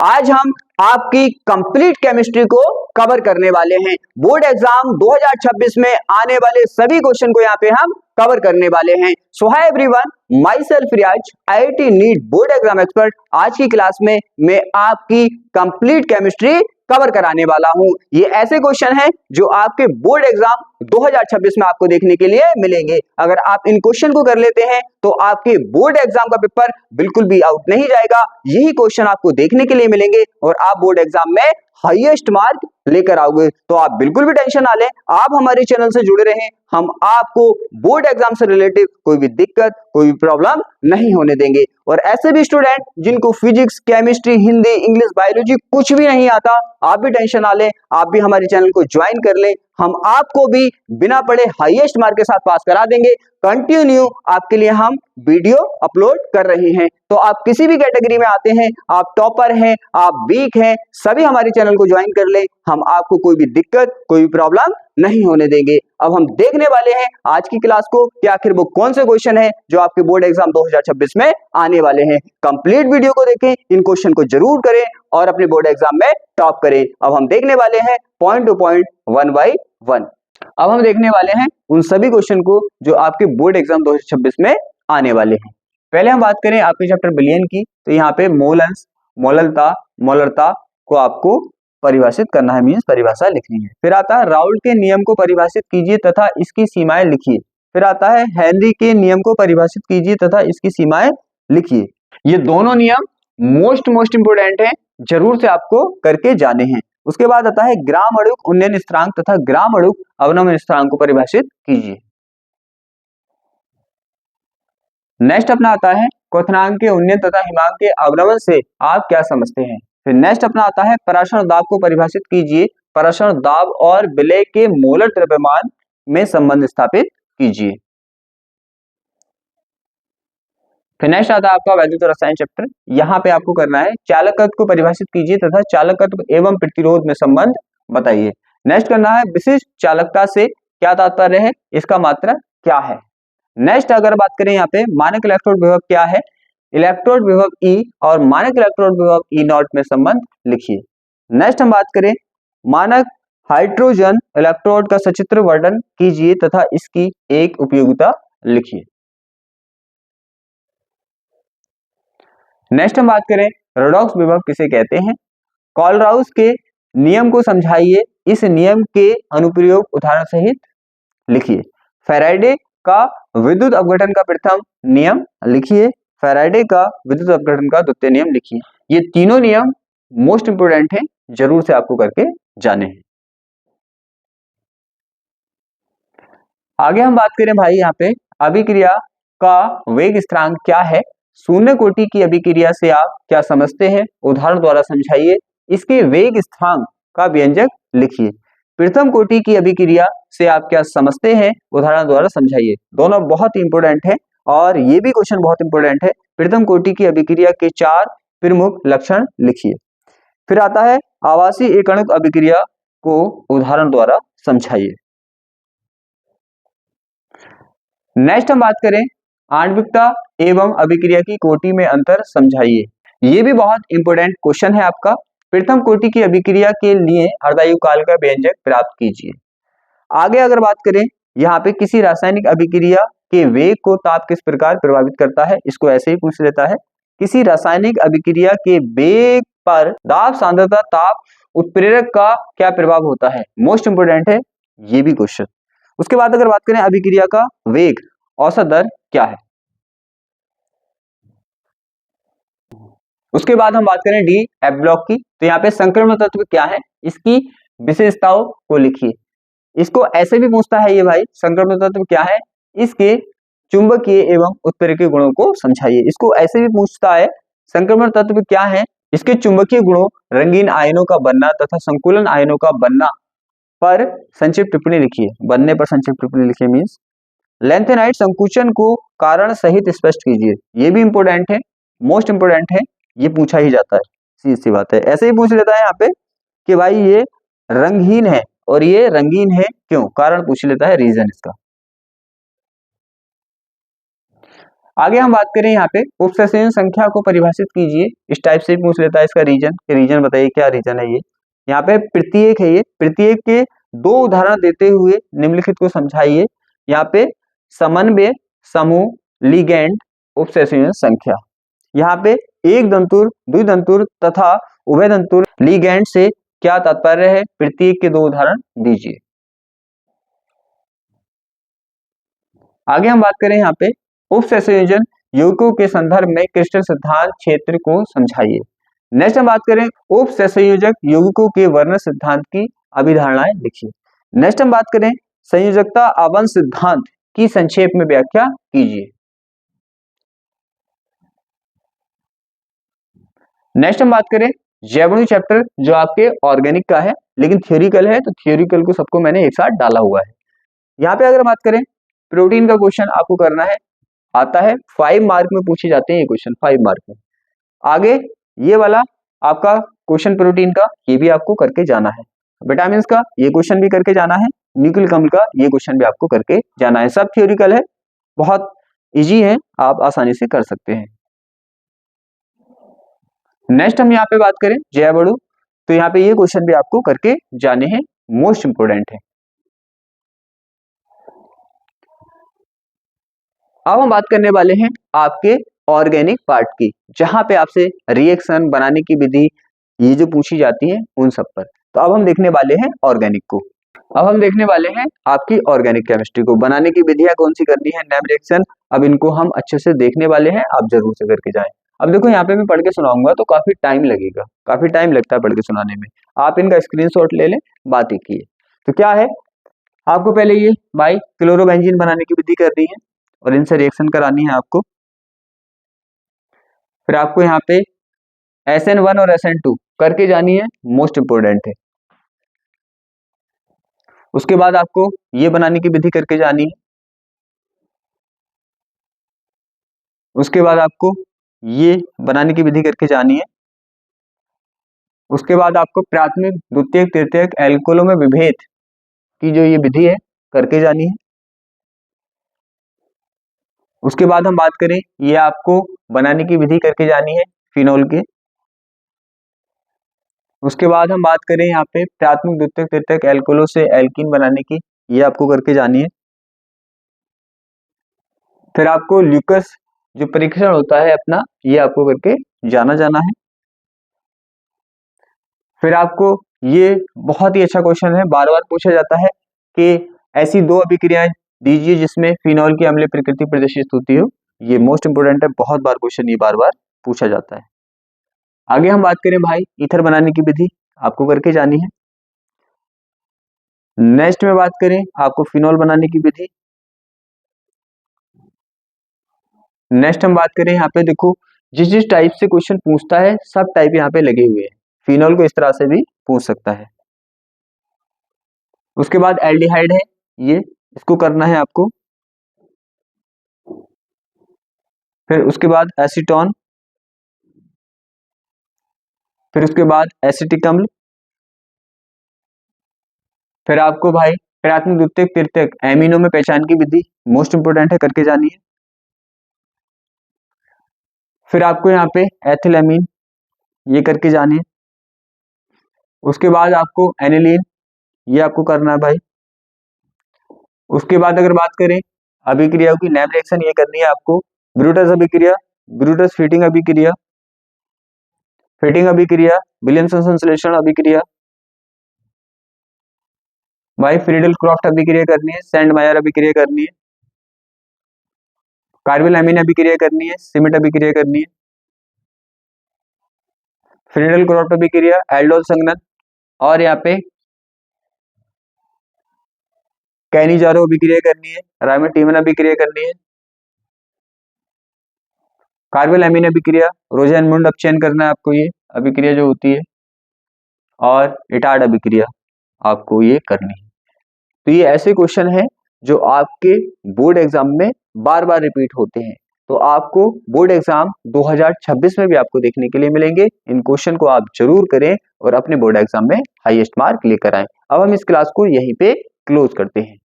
आज हम आपकी कंप्लीट केमिस्ट्री को कवर करने वाले हैं। बोर्ड एग्जाम 2026 में आने वाले सभी क्वेश्चन को यहाँ पे हम कवर करने वाले हैं। So hi everyone, myself Riyaz, IIT NEET board exam expert. आज की क्लास में मैं आपकी कंप्लीट केमिस्ट्री कवर कराने वाला हूं। ये ऐसे क्वेश्चन हैं जो आपके बोर्ड एग्जाम 2026 में आपको देखने के लिए मिलेंगे। अगर आप इन क्वेश्चन को कर लेते हैं तो आपके बोर्ड एग्जाम का पेपर बिल्कुल भी आउट नहीं जाएगा। यही क्वेश्चन आपको देखने के लिए मिलेंगे और आप बोर्ड एग्जाम में हाईएस्ट मार्क लेकर आओगे। तो आप बिल्कुल भी टेंशन ना लें, आप हमारे चैनल से जुड़े रहें। हम आपको बोर्ड एग्जाम से रिलेटेड कोई भी दिक्कत, कोई भी प्रॉब्लम नहीं होने देंगे। और ऐसे भी स्टूडेंट जिनको physics, chemistry, Hindi, English, biology कुछ भी नहीं आता, आप भी टेंशन ना लें, आप भी हमारे चैनल को ज्वाइन कर लें। हम आपको भी बिना पढ़े हाईएस्ट मार्क के साथ पास करा देंगे। कंटिन्यू आपके लिए हम वीडियो अपलोड कर रहे हैं। तो आप किसी भी कैटेगरी में आते हैं, आप टॉपर हैं, आप वीक हैं, सभी हमारे चैनल को ज्वाइन कर लें। हम आपको कोई भी दिक्कत, कोई भी प्रॉब्लम नहीं होने देंगे। अब हम देखने वाले हैं आज की क्लास को कि आखिर वो कौन से क्वेश्चन है जो आपके बोर्ड एग्जाम 2026 में आने वाले हैं। कंप्लीट वीडियो को देखें, इन क्वेश्चन को जरूर करें और अपने बोर्ड एग्जाम में टॉप करें। अब हम देखने वाले हैं point two point, one by one. अब हम देखने वाले हैं उन सभी क्वेश्चन को जो आपके बोर्ड एग्जाम 2026 में आने वाले हैं। पहले हम बात करें आपके चैप्टर बिलियन की, तो यहाँ पे मोलंस, मोललता, मोलरता को आपको परिभाषित करना है, मीन्स परिभाषा लिखनी है। फिर आता है राउल्ट के नियम को परिभाषित कीजिए तथा इसकी सीमाएं लिखिए। फिर आता है हेनरी के नियम को परिभाषित कीजिए तथा इसकी सीमाएं लिखिए। ये दोनों नियम मोस्ट इंपोर्टेंट है, जरूर से आपको करके जाने हैं। उसके बाद आता है ग्राम अणुक उन्नयन स्थिरांक तथा ग्राम अणुक अवनमन स्थिरांक को परिभाषित कीजिए। नेक्स्ट अपना आता है क्वथनांक के उन्नयन तथा हिमांक के अवनमन से आप क्या समझते हैं। फिर नेक्स्ट अपना आता है पराशरण दाब को परिभाषित कीजिए। पराशरण दाब और विलय के मोलर द्रव्यमान में संबंध स्थापित कीजिए। फिर नेक्स्ट आता है आपका वैद्युत रसायन चैप्टर। यहाँ पे आपको करना है चालकत्व को परिभाषित कीजिए तथा चालकत्व एवं प्रतिरोध में संबंध बताइए। नेक्स्ट करना है विशिष्ट चालकता से क्या तात्पर्य है, इसका मात्रक क्या है। नेक्स्ट अगर बात करें यहाँ पे मानक इलेक्ट्रोड विभव क्या है, इलेक्ट्रोड विभव E और मानक इलेक्ट्रोड विभव E0 में संबंध लिखिए। नेक्स्ट हम बात करें मानक हाइड्रोजन इलेक्ट्रोड का सचित्र वर्णन कीजिए तथा इसकी एक उपयोगिता लिखिए। नेक्स्ट हम बात करें रेडॉक्स विभव किसे कहते हैं। कॉलराउस के नियम को समझाइए, इस नियम के अनुप्रयोग उदाहरण सहित लिखिए। फैराडे का विद्युत अपघटन का प्रथम नियम लिखिए। फैराडे का विद्युत अपघटन का द्वितीय नियम लिखिए। ये तीनों नियम मोस्ट इंपोर्टेंट हैं, जरूर से आपको करके जाने हैं। आगे हम बात करें भाई यहाँ पे अभिक्रिया का वेग स्थिरांक क्या है। शून्य कोटि की अभिक्रिया से आप क्या समझते हैं, उदाहरण द्वारा समझाइए। इसके वेग स्थिरांक का व्यंजक लिखिए। प्रथम कोटि की अभिक्रिया से आप क्या समझते हैं, उदाहरण द्वारा समझाइए। दोनों बहुत इंपोर्टेंट है और ये भी क्वेश्चन बहुत इंपोर्टेंट है। प्रथम कोटि की अभिक्रिया के 4 प्रमुख लक्षण लिखिए। फिर आता है आवासीय एकणुक अभिक्रिया को उदाहरण द्वारा समझाइए। नेक्स्ट हम बात करें आणविकता एवं अभिक्रिया की कोटि में अंतर समझाइए। ये भी बहुत इंपोर्टेंट क्वेश्चन है आपका। प्रथम कोटि की अभिक्रिया के लिए अर्धायु काल का व्यंजक प्राप्त कीजिए। आगे अगर बात करें यहाँ पे किसी रासायनिक अभिक्रिया के वेग को ताप किस प्रकार प्रभावित करता है, इसको ऐसे ही पूछ लेता है। किसी रासायनिक अभिक्रिया के वेग पर दाब सांद्रता ताप उत्प्रेरक का क्या प्रभाव होता है, मोस्ट इंपोर्टेंट है ये भी क्वेश्चन। उसके बाद अगर बात करें अभिक्रिया का वेग औसत दर क्या है। उसके बाद हम बात करें डी एफ ब्लॉक की, तो यहाँ पे संक्रमण तत्व क्या है, इसकी विशेषताओं को लिखिए। इसको ऐसे भी पूछता है ये भाई, संक्रमण तत्व क्या है, इसके चुंबकीय एवं उत्प्रेरकीय गुणों को समझाइए। इसको ऐसे भी पूछता है संक्रमण तत्व क्या है, इसके चुंबकीय गुणों, रंगीन आयनों का बनना तथा संकुलन आयनों का बनना पर संक्षिप्त टिप्पणी लिखिए। बनने पर संक्षिप्त टिप्पणी लिखिए मीन्स। लेंथेनाइट संकुचन को कारण सहित स्पष्ट कीजिए। ये भी इंपोर्टेंट है, मोस्ट इंपोर्टेंट है, ये पूछा ही जाता है, सीधी सी बात है। ऐसे ही पूछ लेता है यहाँ पे कि भाई ये रंगहीन है और ये रंगीन है क्यों, कारण पूछ लेता है, रीजन इसका। आगे हम बात करें यहाँ पे उपसंयोजन संख्या को परिभाषित कीजिए। इस टाइप से पूछ लेता है इसका रीजन बताइए क्या रीजन है ये। यहाँ पे प्रत्येक है, ये प्रत्येक के दो उदाहरण देते हुए निम्नलिखित को समझाइए। यहाँ पे समन्वय, समूह, लिगेंड, उपसंयोजन संख्या। यहाँ पे एक दंतुर, द्विदंतुर तथा उभय दंतुर लिगेंड से क्या तात्पर्य है, प्रत्येक के दो उदाहरण दीजिए। आगे हम बात करें यहाँ पे उपसंयोजन यौगिकों के संदर्भ में क्रिस्टल सिद्धांत क्षेत्र को समझाइए। नेक्स्ट हम बात करें उपसंयोजक यौगिकों के वर्णन सिद्धांत की अभिधारणाएं लिखिए। नेक्स्ट हम बात करें संयोजकता आबंध सिद्धांत की संक्षेप में व्याख्या कीजिए। नेक्स्ट हम बात करें जैवणु चैप्टर जो आपके ऑर्गेनिक का है लेकिन थ्योरिकल है, तो थ्योरिकल को सबको मैंने एक साथ डाला हुआ है। यहाँ पे अगर बात करें प्रोटीन का क्वेश्चन आपको करना है, आता है 5 मार्क में पूछे जाते हैं ये क्वेश्चन 5 मार्क में। आगे ये वाला आपका क्वेश्चन प्रोटीन का, ये भी आपको करके जाना है। विटामिन का ये क्वेश्चन भी करके जाना है। न्यूक्लिक अम्ल का ये क्वेश्चन भी आपको करके जाना है। सब थ्योरिकल है, बहुत इजी है, आप आसानी से कर सकते हैं। नेक्स्ट हम यहाँ पे बात करें जैवणु, तो यहाँ पे ये क्वेश्चन भी आपको करके जाने हैं, मोस्ट इंपोर्टेंट है। अब हम बात करने वाले हैं आपके ऑर्गेनिक पार्ट की, जहां पे आपसे रिएक्शन बनाने की विधि ये जो पूछी जाती है उन सब पर। तो अब हम देखने वाले हैं ऑर्गेनिक को। अब हम देखने वाले हैं आपकी ऑर्गेनिक केमिस्ट्री को, बनाने की विधियां कौन सी करनी है, नेम रिएक्शन, अब इनको हम अच्छे से देखने वाले हैं, आप जरूर से करके जाएं। अब देखो यहाँ पे मैं पढ़ के सुनाऊंगा तो काफी टाइम लगेगा, काफी टाइम लगता है पढ़ के सुनाने में। आप इनका स्क्रीनशॉट ले लें, बात एक ही है। तो क्या है, आपको पहले ये बाई क्लोरोबेंजीन बनाने की विधि करनी है और इनसे रिएक्शन करानी है आपको। फिर आपको यहाँ पे SN1 और SN2 करके जानी है, मोस्ट इंपोर्टेंट है। उसके बाद आपको ये बनाने की विधि करके जानी है। उसके बाद आपको ये बनाने की विधि करके जानी है। उसके बाद आपको प्राथमिक, द्वितीयक, तृतीयक एल्कोहलों में विभेद की जो ये विधि है करके जानी है। उसके बाद हम बात करें, ये आपको बनाने की विधि करके जानी है फिनोल के। उसके बाद हम बात करें यहाँ पे प्राथमिक, द्वितीयक, तृतीयक एल्कोहलों से एल्कीन बनाने की, ये आपको करके जानी है। फिर आपको ल्यूकस जो परीक्षण होता है अपना, ये आपको करके जाना है। फिर आपको ये बहुत ही अच्छा क्वेश्चन है, बार बार पूछा जाता है कि ऐसी दो अभिक्रियाएं दीजिए जिसमें फिनोल की अम्लीय प्रकृति प्रदर्शित होती हो। ये मोस्ट इंपोर्टेंट है, बहुत बार क्वेश्चन ये बार बार पूछा जाता है। आगे हम बात करें भाई ईथर बनाने की विधि, आपको करके जानी है। नेक्स्ट में बात करें आपको फिनोल बनाने की विधि। नेक्स्ट हम बात करें यहाँ पे देखो जिस टाइप से क्वेश्चन पूछता है सब टाइप यहाँ पे लगे हुए हैं। फिनोल को इस तरह से भी पूछ सकता है। उसके बाद एल्डिहाइड है, ये इसको करना है आपको। फिर उसके बाद एसीटोन, फिर उसके बाद एसिटिक अम्ल। फिर आपको भाई प्राथमिक, द्वितीयक, तृतीयक एमिनो में पहचान की विधि मोस्ट इंपोर्टेंट है, करके जानी है। फिर आपको यहाँ पे एथिलएमीन ये करके जानी है। उसके बाद आपको एनिलीन ये आपको करना है भाई। उसके बाद अगर बात करें अभिक्रियाओं की, नेम रिएक्शन ये करनी है आपको। ब्रूटस अभिक्रिया, ब्रूटस फीटिंग अभिक्रिया, फीटिंग अभिक्रिया, विलियमसन संश्लेषण अभिक्रिया, भाई फ्रीडल क्रॉफ्ट अभिक्रिया करनी है, सेंड मायर अभिक्रिया करनी है, कार्बोल एमीन अभिक्रिया करनी है, सिमिट अभिक्रिया करनी है, फ्रीडल क्रॉफ्ट अभिक्रिया, एल्डोल संघनन, और यहाँ पे कैनिजारो अभिक्रिया करनी है, राइमेटिमन अभिक्रिया करनी है, कार्बोल एमीन अभिक्रिया, रोजेनमुंड अपचयन करना है आपको, ये अभिक्रिया जो होती है, और इटार्ड अभिक्रिया आपको ये करनी है। तो ये ऐसे क्वेश्चन है जो आपके बोर्ड एग्जाम में बार बार रिपीट होते हैं, तो आपको बोर्ड एग्जाम 2026 में भी आपको देखने के लिए मिलेंगे। इन क्वेश्चन को आप जरूर करें और अपने बोर्ड एग्जाम में हाईएस्ट मार्क लेकर आएं। अब हम इस क्लास को यहीं पे क्लोज करते हैं।